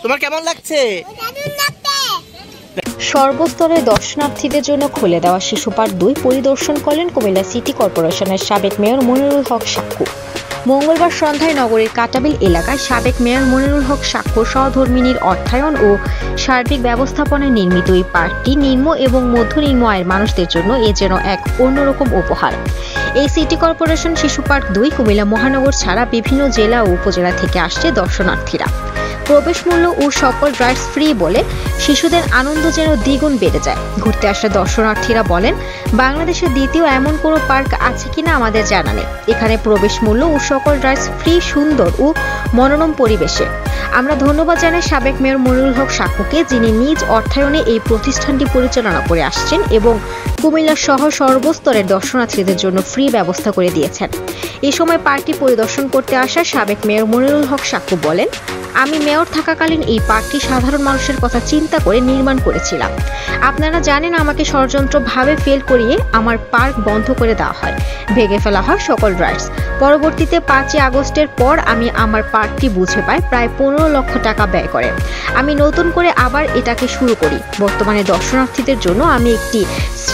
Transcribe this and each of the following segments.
তোমার কেমন লাগছে? সর্বস্তরের দর্শনার্থীদের জন্য খুলে দেওয়া শিশু পার্ক 2 পরিদর্শন করলেন কুমিল্লা সিটি কর্পোরেশনের সাবেক মেয়র মনিরুল হক সাক্কু। মঙ্গলবার সন্ধ্যায় নগরীর কাটাবিল এলাকায় সাবেক মেয়র মনিরুল হক সাক্কুর সহধর্মিণীর অর্থায়ন ও সার্বিক ব্যবস্থাপনায় নির্মিত এই পার্কটি নিম্ন এবং মধ্যনিম্ন আয়ের মানুষদের জন্য যেন এক অন্যরকম উপহার। এই সিটি কর্পোরেশন শিশু পার্ক 2 কুমিল্লা মহানগর ছাড়া বিভিন্ন জেলা ও উপজেলা থেকে আসছে দর্শনার্থীরা। প্রবেশ মূল্য ও সকল রাইডস ফ্রি বলে শিশুদের আনন্দ যেন দ্বিগুণ বেড়ে যায়। ঘুরতে আসা দর্শনার্থীরা বলেন, বাংলাদেশের দ্বিতীয় এমন কোনো পার্ক আছে কিনা আমাদের জানা নেই। এখানে প্রবেশ মূল্য ও সকল রাইডস ফ্রি, সুন্দর ও মনোরম পরিবেশে। আমরা ধন্যবাদ জানাই সাবেক মেয়র মনিরুল হক সাক্কুকে, যিনি নিজ অর্থায়নে এই প্রতিষ্ঠানটি পরিচালনা করে আসছেন এবং কুমিল্লা সহ সর্বস্তরের দর্শনার্থীদের জন্য ফ্রি ব্যবস্থা করে দিয়েছেন। এই সময় পার্কটি পরিদর্শন করতে আসা সাবেক মেয়র মনিরুল হক সাক্কু বলেন, আমি মেয়র থাকাকালীন এই পার্কটি সাধারণ মানুষের কথা চিন্তা করে নির্মাণ করেছিলাম। আপনারা জানেন, আমাকে ষড়যন্ত্রভাবে ফেল করিয়ে আমার পার্ক বন্ধ করে দেওয়া হয়, ভেঙে ফেলা হয় সকল রাইডস। পরবর্তীতে 5ই আগস্টের পর আমি আমার পার্কটি বুঝে পাই প্রায় 15 লক্ষ টাকা ব্যয় করে আমি নতুন করে আবার এটাকে শুরু করি। বর্তমানে দর্শনার্থীদের জন্য আমি একটি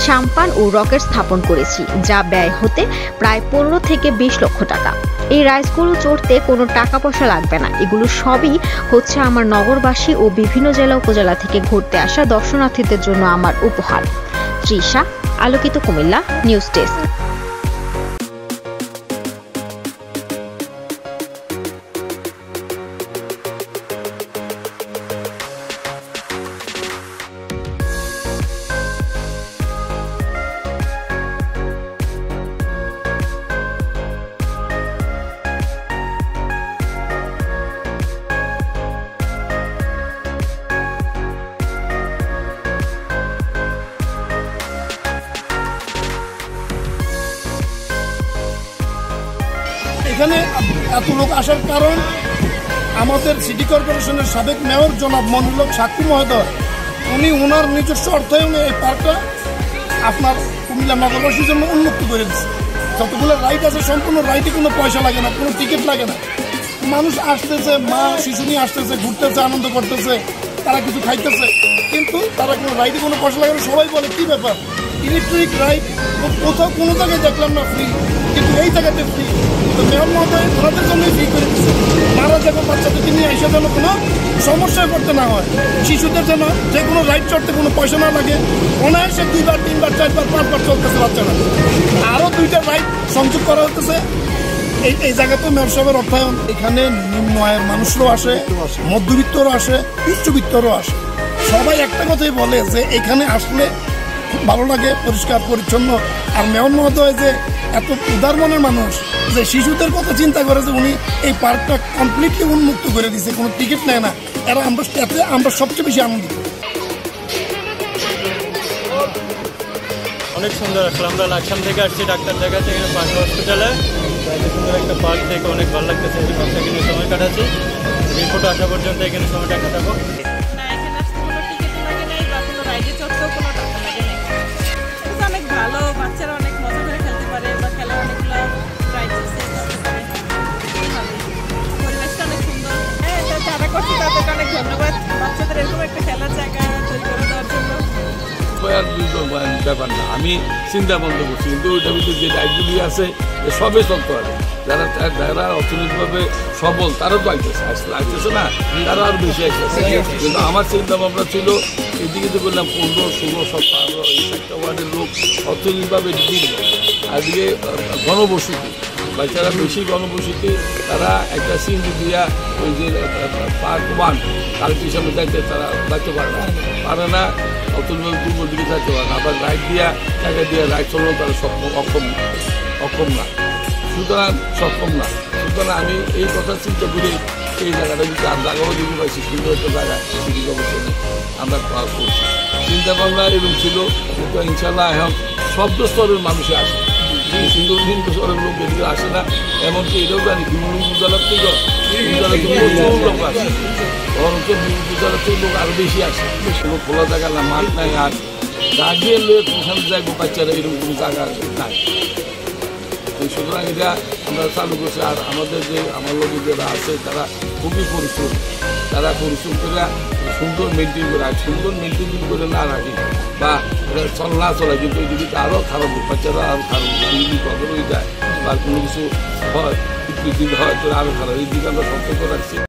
সাম্পান ও রকেট স্থাপন করেছি, যা ব্যয় হতে প্রায় 15 থেকে 20 লক্ষ টাকা। এই রাইডসগুলো চড়তে কোনো টাকা পয়সা লাগবে না। এগুলো সবই হচ্ছে আমার নগরবাসী ও বিভিন্ন জেলা উপজেলা থেকে ঘুরতে আসা দর্শনার্থীদের জন্য আমার উপহার। তৃষা, আলোকিত কুমিল্লা নিউজ ডেস্ক। এখানে এত লোক আসার কারণ আমাদের সিটি কর্পোরেশনের সাবেক মেয়র জনাব মনিরুল হক সাক্কু মহোদয়, উনি ওনার নিজস্ব অর্থায়নে এই পার্কটা আপনার কুমিল্লা নগরবাসীর জন্য উন্মুক্ত করে দিচ্ছে। যতগুলো রাইড আছে সম্পূর্ণ রাইডে কোনো পয়সা লাগে না, কোনো টিকিট লাগে না। মানুষ আসতেছে, মা শিশু নিয়ে আসতেছে, ঘুরতেছে, আনন্দ করতেছে, তারা কিছু খাইতেছে, কিন্তু তারা কোনো রাইডে কোনো পয়সা লাগে না। সবাই বলে কী ব্যাপার, ইলেকট্রিক রাইড কোথাও কোনো জায়গায় দেখলাম না ফ্রি, কিন্তু এই জায়গাতে ফ্রি। তো মেয়র মহোদয় ওনাদের জন্যই ফ্রি করে দিচ্ছে। তারা যেন বাচ্চাদেরকে নিয়ে এসে যেন কোনো সমস্যায় পড়তে না হয়, শিশুদের যেন যে কোনো রাইড চড়তে কোনো পয়সা না লাগে। অনায়াসে 2বার 3বার 4বার 5বার চলতেছে বাচ্চারা। আরও 2টা রাইড সংযোগ করা হতেছে এই জায়গাতেও মেয়র সাহেবের অর্থায়ন। এখানে নিম্ন আয়ের মানুষরাও আসে, মধ্যবিত্তরও আসে, উচ্চবিত্তরও আসে। সবাই একটা কথাই বলে যে এখানে আসলে খুব ভালো লাগে, পরিষ্কার পরিচ্ছন্ন। আর মেয়র মহোদয় যে এত উদার মনের মানুষ, যে শিশুদের কথা চিন্তা করে যে উনি এই পার্কটা কমপ্লিটলি উন্মুক্ত করে দিয়েছে, কোনো টিকিট নেয় না। আমরা সবচেয়ে বেশি আনন্দিত। অনেক সুন্দর আসলে। আমরা লাকসাম থেকে আসছি ডাক্তার দেখাতে, এখানে পার্ক হসপিটালে সুন্দর একটা পার্ক থেকে অনেক ভালো লাগতেছে। এই পার্কটা এখানে সময় কাটাচ্ছি, রিপোর্ট আসা পর্যন্ত এখানে সময়টা কাটাবো। অনেক ভালো, বাচ্চারা অনেক মজা করে খেলতে পারে বা খেলা অনেকগুলো পরিবেশটা অনেক সুন্দর। হ্যাঁ, যারা করছে তাদেরকে অনেক ধন্যবাদ, বাচ্চাদের এরকম একটা খেলার জায়গা তৈরি করে দেওয়ার জন্য। ব্যাপার না, আমি চিন্তা বন্ধ করছি, কিন্তু ওইটার ভিতরে যে রাইডগুলি আছে সবে চলতে পারে। যারা অর্থনৈতিকভাবে সবল তারাও তো আসতেছে না, তারা আরও বেশি আসতেছে। কিন্তু আমার চিন্তা ভাবনা ছিল এদিকে তো বললাম 15, 16, 17 এই 4টা ওয়ার্ডের লোক অর্থনৈতিকভাবে দিল। আর এদিকে গণবসতি, বাচ্চারা বেশি গণবসতি, তারা একটা সিএনজি দিয়া ওই যে পার্ক 1 কালকে হিসাবে যাইতে তারা যাইতে পারে না, অর্থনৈতিক দুর্বল দিকে যাইতে পারে না। আবার রাইড দিয়া টাকা দিয়ে রাইড চলেও তারা অক্ষম না, সুতরাং সক্ষম না। সুতরাং আমি এই কথা চিন্তা করি এই জায়গাটা যদি আর জায়গাও দিতে পারছি, সুন্দর একটা জায়গা সিটি কর্পোরেশনে আমরা করছি। চিন্তা ভাবনা এবং ছিল, কিন্তু ইনশাল্লাহ এখন সব স্তরের মানুষে আসে। হিন্দু স্তরের লোক এদিকে আসে না, এমনকি এটাও জানি বিভিন্ন উপজেলার থেকে প্রচুর লোক আসে, বরঞ্চ উপজেলার থেকে লোক আরও বেশি আসে। কোনো খোলা জায়গা না, মাঠ নাই, আর গার্জিয়ান লোক ওখানে যাইব বাচ্চারা, এরকম কোনো জায়গা নাই। সুতরাং এটা আমরা চালু করছি। আর আমাদের যে আমার লোক যারা আছে তারা খুবই পরিশ্রম, তারা পরিশ্রম করে সুন্দর মেনটেন করে, আর সুন্দর মেনটেন করে না রাখি বা না চলে, কিন্তু ওই দিকে আরও খারাপ বাচ্চারা আরও খারাপ যদি কদর হয়ে যায় বা কোনো কিছু হয় হয় তো আরও খারাপ, এই দিকে আমরা সতর্ক রাখছি।